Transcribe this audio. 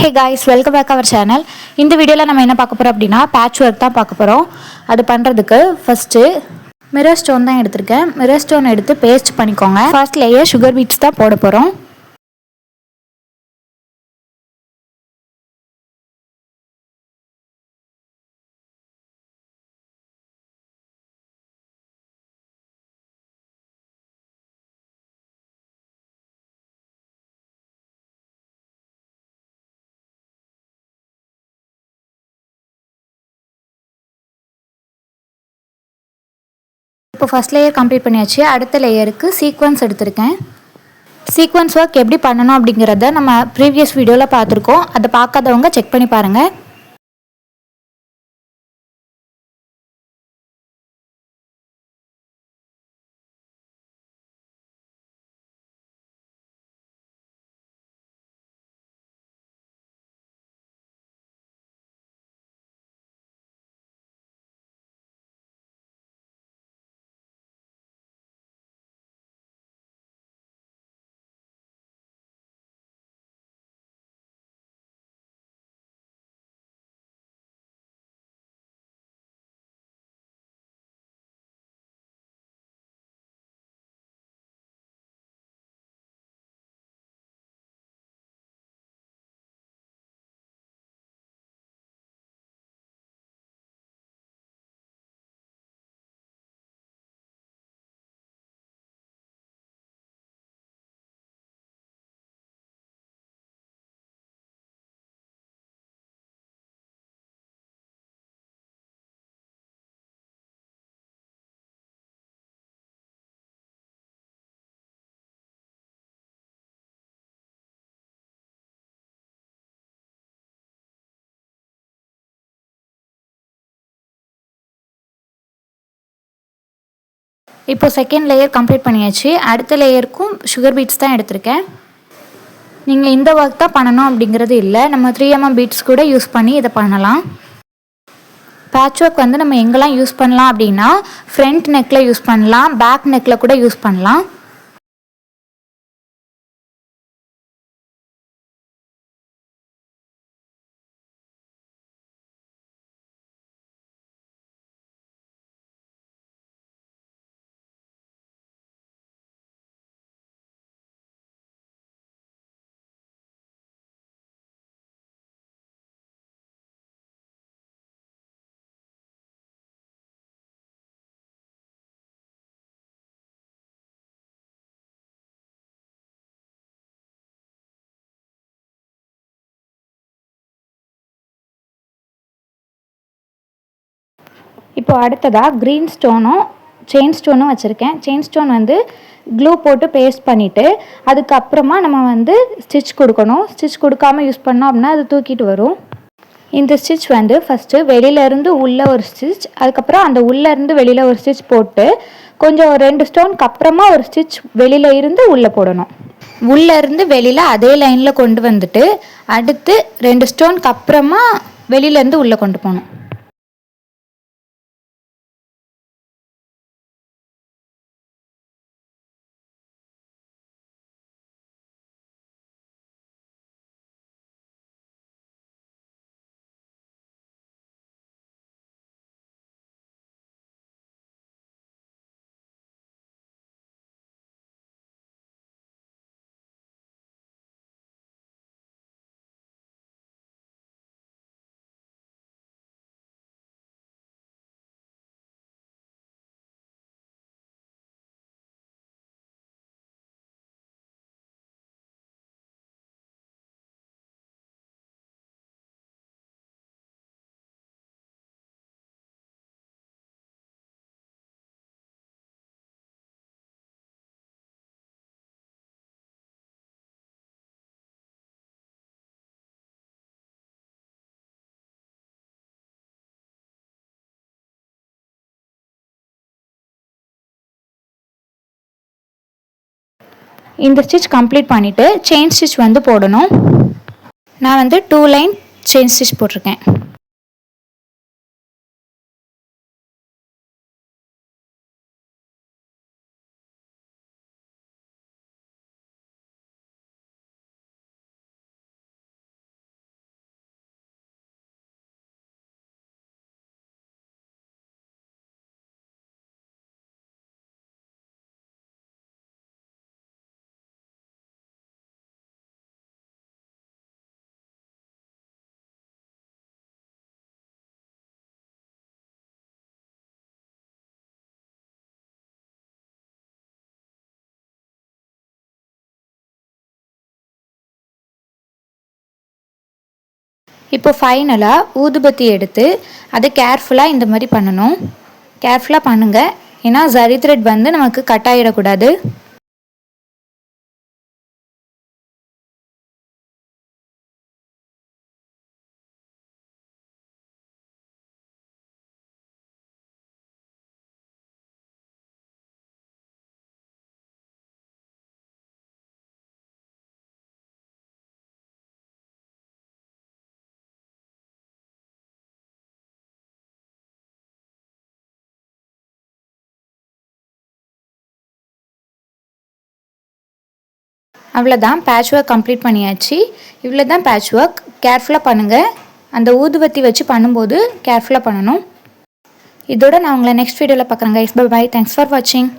Hey guys, welcome back our channel. இந்த வீடியோல நம்ம என்ன பார்க்க போறோம் அப்படினா பேட்ச் ஒர்க் தான் பார்க்க போறோம். அது பண்றதுக்கு ஃபர்ஸ்ட் மிரர் ஸ்டோன் தான் எடுத்துர்க்கேன். மிரர் ஸ்டோன் எடுத்து பேஸ்ட் பண்ணிக்கோங்க. ஃபர்ஸ்ட் லேயர் sugar beads தான் போட போறோம். இப்போ ஃபர்ஸ்ட் லேயர் கம்ப்ளீட் பண்ணியாச்சு. அடுத்த லேயருக்கு சீக்வென்ஸ் எடுத்துர்க்கேன். சீக்வென்ஸ் ஒர்க் எப்படி பண்ணனும் அப்படிங்கறத நம்ம previous வீடியோல பார்த்திருக்கோம். அத பார்க்காதவங்க செக் பண்ணி பாருங்க. இப்போ செகண்ட் லேயர் கம்ப்ளீட் பண்ணியாச்சு. அடுத்த லேயருக்கும் sugar beads தான் எடுத்துர்க்கேன். நீங்க இந்த வர்க் தான் பண்ணனும் அப்படிங்கிறது இல்ல. நம்ம 3mm beads கூட யூஸ் பண்ணி இத பண்ணலாம். பேட்ச் ஒர்க் வந்து நம்ம எங்கலாம் யூஸ் பண்ணலாம் அப்படினா ஃப்ரண்ட் நெக்ல யூஸ் பண்ணலாம், பேக் நெக்ல கூட யூஸ் பண்ணலாம். இப்போ அடுத்ததா green ஸ்டோனும் செயின் ஸ்டோனும் வச்சிருக்கேன். செயின் ஸ்டோன் வந்து க்ளூ போட்டு பேஸ்ட் பண்ணிட்டு அதுக்கு அப்புறமா நம்ம வந்து ஸ்டிட்ச் கொடுக்கணும். ஸ்டிட்ச் கொடுக்காம யூஸ் பண்ணோம் அப்படினா அது தூக்கிட்டு வரும். இந்த ஸ்டிட்ச் வந்து ஃபர்ஸ்ட் வெளியில இருந்து உள்ள ஒரு ஸ்டிட்ச், அதுக்கு அப்புறம் அந்த உள்ள இருந்து வெளியில ஒரு ஸ்டிட்ச் போட்டு கொஞ்சம் ரெண்டு ஸ்டோனுக்கு அப்புறமா ஒரு ஸ்டிட்ச் வெளியில இருந்து உள்ள போடணும். உள்ள இருந்து வெளியில அதே லைன்ல கொண்டு வந்துட்டு அடுத்து ரெண்டு ஸ்டோனுக்கு அப்புறமா வெளியில இருந்து உள்ள கொண்டு போணும். இந்த ஸ்டிட்ச் கம்ப்ளீட் பண்ணிட்டு செயின் ஸ்டிட்ச் வந்து போடணும். நான் வந்து 2 லைன் செயின் ஸ்டிட்ச் போட்டுருக்கேன். இப்போ ஃபைனலாக ஊதுபத்தி எடுத்து அதை கேர்ஃபுல்லாக இந்த மாதிரி பண்ணணும். கேர்ஃபுல்லாக பண்ணுங்கள், ஏன்னா ஜரி த்ரெட் வந்து நமக்கு கட் ஆகிடக்கூடாது. அவ்வளோதான், பேட்ச் ஒர்க் கம்ப்ளீட் பண்ணியாச்சு. இவ்வளோ தான் பேட்ச் ஒர்க். கேர்ஃபுல்லாக பண்ணுங்கள், அந்த ஊதுபத்தி வச்சு பண்ணும்போது கேர்ஃபுல்லாக பண்ணணும். இதோட நான் உங்களை நெக்ஸ்ட் வீடியோவில் பார்க்குறேன் கைஸ். பை. தேங்க்ஸ் ஃபார் வாட்சிங்.